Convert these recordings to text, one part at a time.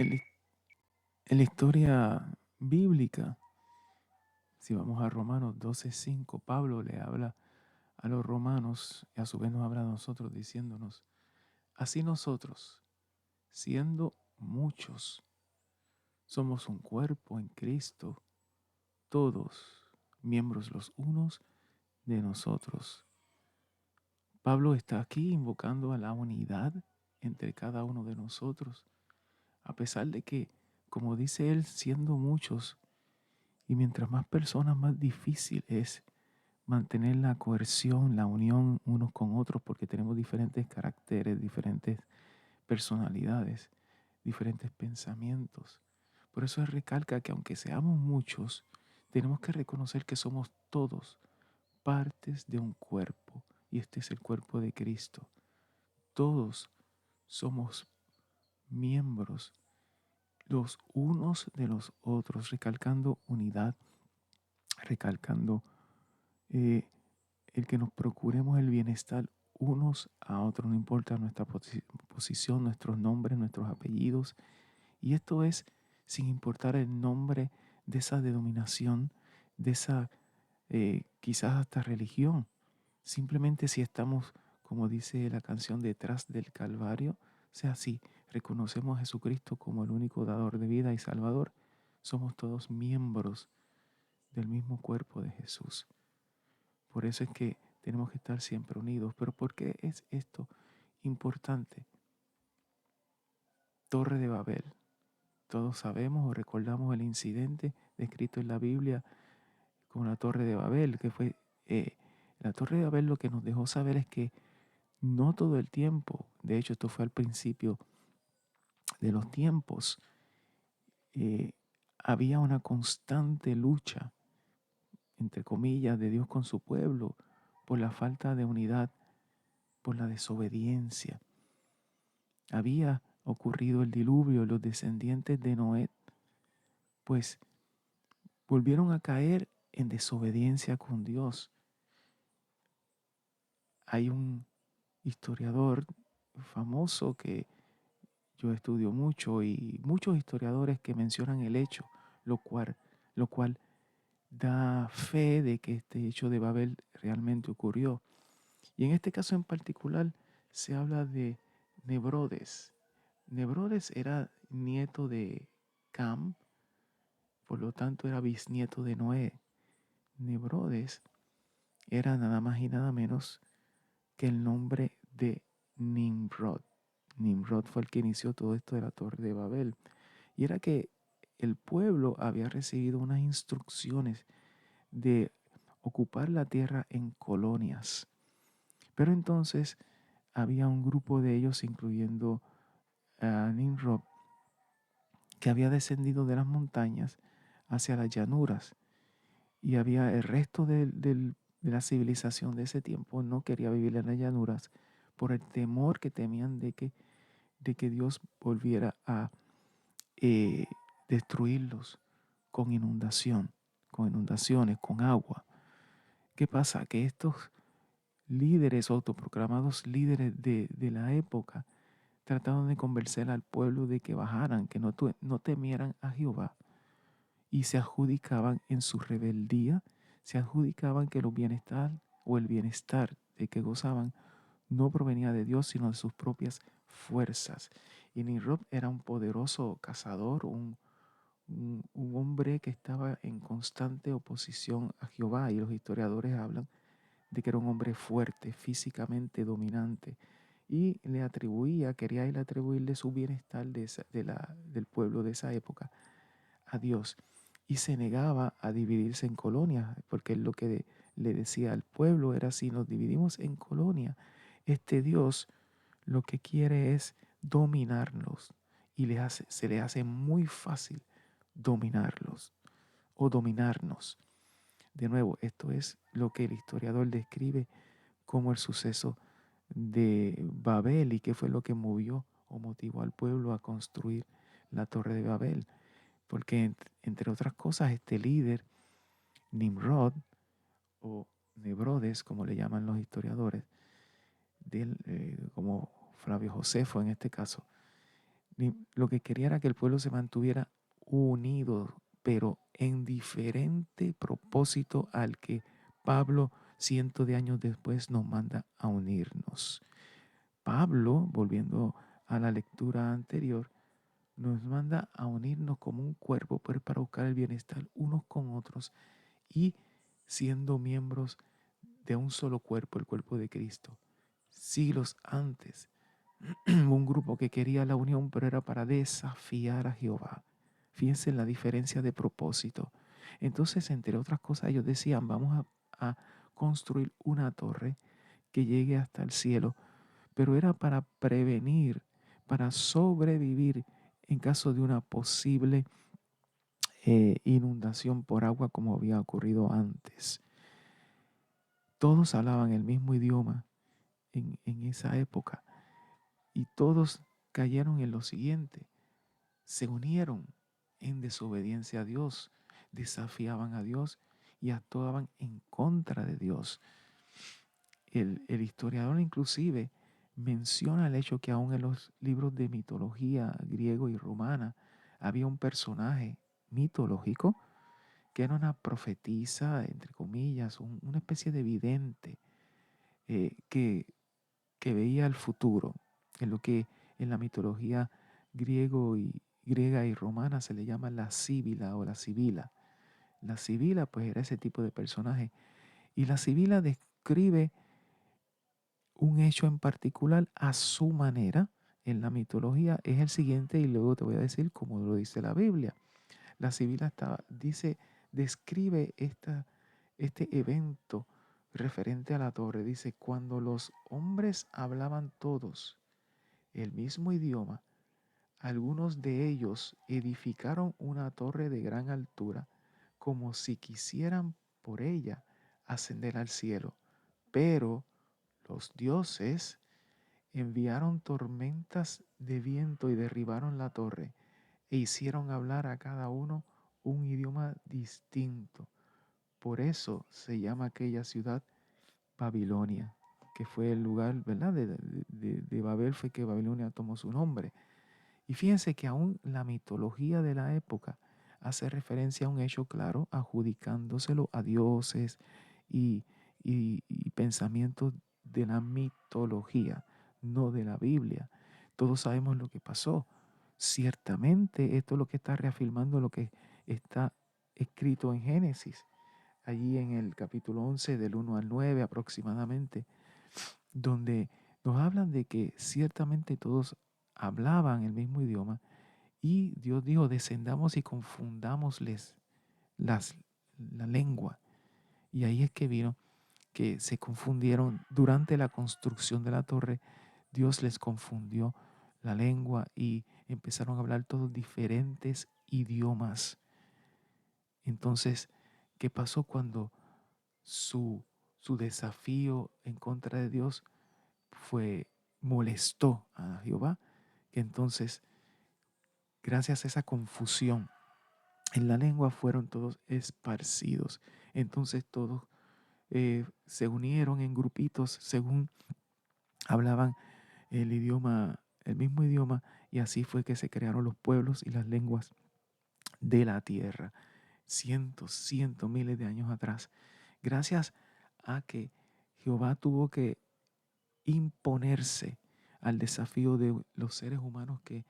En la, en la historia bíblica, si vamos a Romanos 12:5, Pablo le habla a los romanos y a su vez nos habla a nosotros diciéndonos, así nosotros, siendo muchos, somos un cuerpo en Cristo, todos miembros los unos de nosotros. Pablo está aquí invocando a la unidad entre cada uno de nosotros, a pesar de que, como dice él, siendo muchos, y mientras más personas, más difícil es mantener la coerción, la unión unos con otros, porque tenemos diferentes caracteres, diferentes personalidades, diferentes pensamientos. Por eso él recalca que aunque seamos muchos, tenemos que reconocer que somos todos partes de un cuerpo, y este es el cuerpo de Cristo. Todos somos miembros los unos de los otros, recalcando unidad, recalcando eh, el que nos procuremos el bienestar unos a otros, no importa nuestra posición, nuestros nombres, nuestros apellidos. Y esto es sin importar el nombre de esa denominación, de esa quizás hasta religión. Simplemente si estamos, como dice la canción, detrás del Calvario, sea así, reconocemos a Jesucristo como el único dador de vida y Salvador, somos todos miembros del mismo cuerpo de Jesús. Por eso es que tenemos que estar siempre unidos. Pero ¿por qué es esto importante? Torre de Babel. Todos sabemos o recordamos el incidente descrito en la Biblia con la Torre de Babel, que fue la Torre de Babel. Lo que nos dejó saber es que no todo el tiempo, de hecho esto fue al principio de los tiempos, eh, había una constante lucha, entre comillas, de Dios con su pueblo por la falta de unidad, por la desobediencia. Había ocurrido el diluvio, los descendientes de Noé, pues volvieron a caer en desobediencia con Dios. Hay un historiador famoso que yo estudio mucho y muchos historiadores que mencionan el hecho, lo cual, lo cual da fe de que este hecho de Babel realmente ocurrió. Y en este caso en particular se habla de Nebrodes. Nebrodes era nieto de Cam, por lo tanto era bisnieto de Noé. Nebrodes era nada más y nada menos que el nombre de Nimrod. Nimrod fue el que inició todo esto de la Torre de Babel. Y era que el pueblo había recibido unas instrucciones de ocupar la tierra en colonias. Pero entonces había un grupo de ellos, incluyendo a Nimrod, que había descendido de las montañas hacia las llanuras. Y había el resto de la civilización de ese tiempo no quería vivir en las llanuras por el temor que temían de que Dios volviera a eh, destruirlos con inundación, con inundaciones, con agua. ¿Qué pasa? Que estos líderes, autoproclamados líderes de la época, trataron de convencer al pueblo de que bajaran, que no temieran a Jehová, y se adjudicaban en su rebeldía, se adjudicaban que el bienestar de que gozaban no provenía de Dios, sino de sus propias fuerzas. Y Nimrod era un poderoso cazador, un hombre que estaba en constante oposición a Jehová, y los historiadores hablan de que era un hombre fuerte, físicamente dominante, y quería él atribuirle su bienestar del pueblo de esa época a Dios, y se negaba a dividirse en colonias, porque él lo que le decía al pueblo era: si nos dividimos en colonias, este Dios lo que quiere es dominarnos, y se le hace muy fácil dominarlos o dominarnos. De nuevo, esto es lo que el historiador describe como el suceso de Babel, y qué fue lo que movió o motivó al pueblo a construir la Torre de Babel. Porque entre otras cosas, este líder, Nimrod, o Nebrodes, como le llaman los historiadores, como Flavio Josefo en este caso, Lo que quería era que el pueblo se mantuviera unido, pero en diferente propósito al que Pablo, cientos de años después, nos manda a unirnos. Pablo, volviendo a la lectura anterior, nos manda a unirnos como un cuerpo pues, para buscar el bienestar unos con otros y siendo miembros de un solo cuerpo, el cuerpo de Cristo. Siglos antes, un grupo que quería la unión, pero era para desafiar a Jehová. Fíjense en la diferencia de propósito. Entonces, entre otras cosas, ellos decían, vamos a construir una torre que llegue hasta el cielo, pero era para prevenir, para sobrevivir en caso de una posible inundación por agua como había ocurrido antes. Todos hablaban el mismo idioma en esa época y todos cayeron en lo siguiente: se unieron en desobediencia a Dios, desafiaban a Dios y actuaban en contra de Dios. El historiador inclusive menciona el hecho que aún en los libros de mitología griego y romana había un personaje mitológico que era una profetisa, entre comillas, una especie de vidente que veía el futuro, en lo que en la mitología griega y romana se le llama la síbila o la sibila. La sibila pues era ese tipo de personaje y la sibila describe un hecho en particular a su manera. En la mitología es el siguiente y luego te voy a decir cómo lo dice la Biblia. La sibila describe este evento referente a la torre. Dice, cuando los hombres hablaban todos el mismo idioma, algunos de ellos edificaron una torre de gran altura, como si quisieran por ella ascender al cielo. Pero los dioses enviaron tormentas de viento y derribaron la torre e hicieron hablar a cada uno un idioma distinto. Por eso se llama aquella ciudad Babilonia, que fue el lugar, ¿verdad? De Babel fue que Babilonia tomó su nombre. Y fíjense que aún la mitología de la época hace referencia a un hecho claro, adjudicándoselo a dioses y, y pensamientos de la mitología, no de la Biblia. Todos sabemos lo que pasó. Ciertamente esto es lo que está reafirmando lo que está escrito en Génesis, allí en el capítulo 11 del 1 al 9 aproximadamente, donde nos hablan de que ciertamente todos hablaban el mismo idioma y Dios dijo, descendamos y confundámosles las, la lengua. Y ahí es que vino que se confundieron durante la construcción de la torre. Dios les confundió la lengua y empezaron a hablar todos diferentes idiomas. Entonces, ¿qué pasó cuando su, su desafío en contra de Dios molestó a Jehová? Que entonces, gracias a esa confusión en la lengua, fueron todos esparcidos. Entonces todos se unieron en grupitos según hablaban el idioma, el mismo idioma, y así fue que se crearon los pueblos y las lenguas de la tierra, cientos, miles de años atrás, gracias a que Jehová tuvo que imponerse al desafío de los seres humanos que,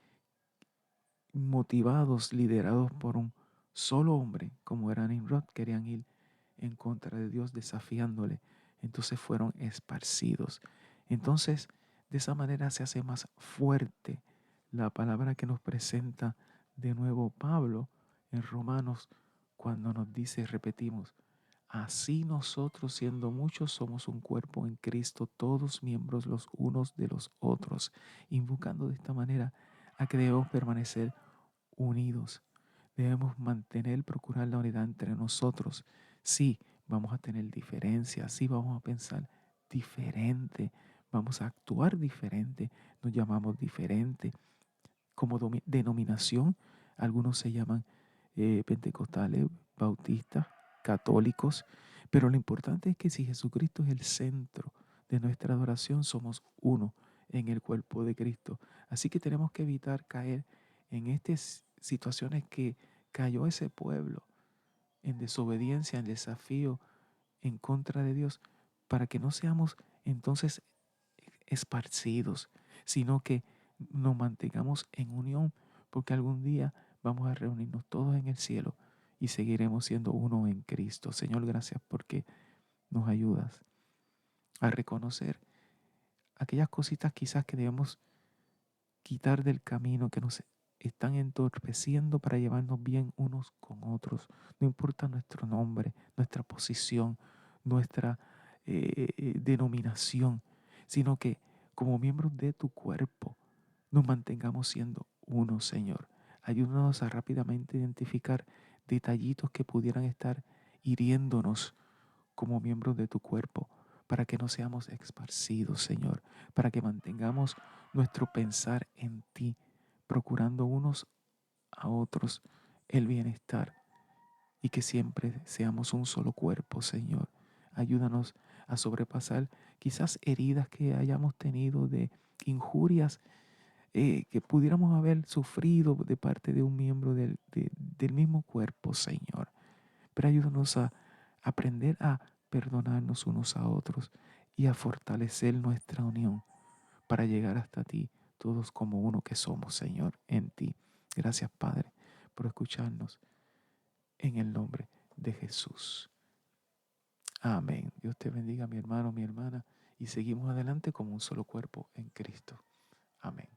motivados, liderados por un solo hombre, como era Nimrod, querían ir en contra de Dios, desafiándole. Entonces fueron esparcidos. Entonces, de esa manera se hace más fuerte la palabra que nos presenta de nuevo Pablo en Romanos, cuando nos dice, repetimos, así nosotros siendo muchos somos un cuerpo en Cristo, todos miembros los unos de los otros, invocando de esta manera a que debemos permanecer unidos. Debemos mantener, procurar la unidad entre nosotros. Sí, vamos a tener diferencias, sí, vamos a pensar diferente, vamos a actuar diferente, nos llamamos diferente. Como denominación, algunos se llaman pentecostales, bautistas, católicos, pero lo importante es que si Jesucristo es el centro de nuestra adoración, somos uno en el cuerpo de Cristo. Así que tenemos que evitar caer en estas situaciones que cayó ese pueblo, en desobediencia, en desafío, en contra de Dios, para que no seamos entonces esparcidos, sino que nos mantengamos en unión, porque algún día vamos a reunirnos todos en el cielo y seguiremos siendo uno en Cristo. Señor, gracias porque nos ayudas a reconocer aquellas cositas quizás que debemos quitar del camino, que nos están entorpeciendo para llevarnos bien unos con otros. No importa nuestro nombre, nuestra posición, nuestra denominación, sino que como miembros de tu cuerpo nos mantengamos siendo uno, Señor. Ayúdanos a rápidamente identificar detallitos que pudieran estar hiriéndonos como miembros de tu cuerpo, para que no seamos esparcidos, Señor, para que mantengamos nuestro pensar en ti, procurando unos a otros el bienestar y que siempre seamos un solo cuerpo, Señor. Ayúdanos a sobrepasar quizás heridas que hayamos tenido de injurias que pudiéramos haber sufrido de parte de un miembro del mismo cuerpo, Señor. Pero ayúdanos a aprender a perdonarnos unos a otros y a fortalecer nuestra unión para llegar hasta ti, todos como uno que somos, Señor, en ti. Gracias, Padre, por escucharnos en el nombre de Jesús. Amén. Dios te bendiga, mi hermano, mi hermana, y seguimos adelante como un solo cuerpo en Cristo. Amén.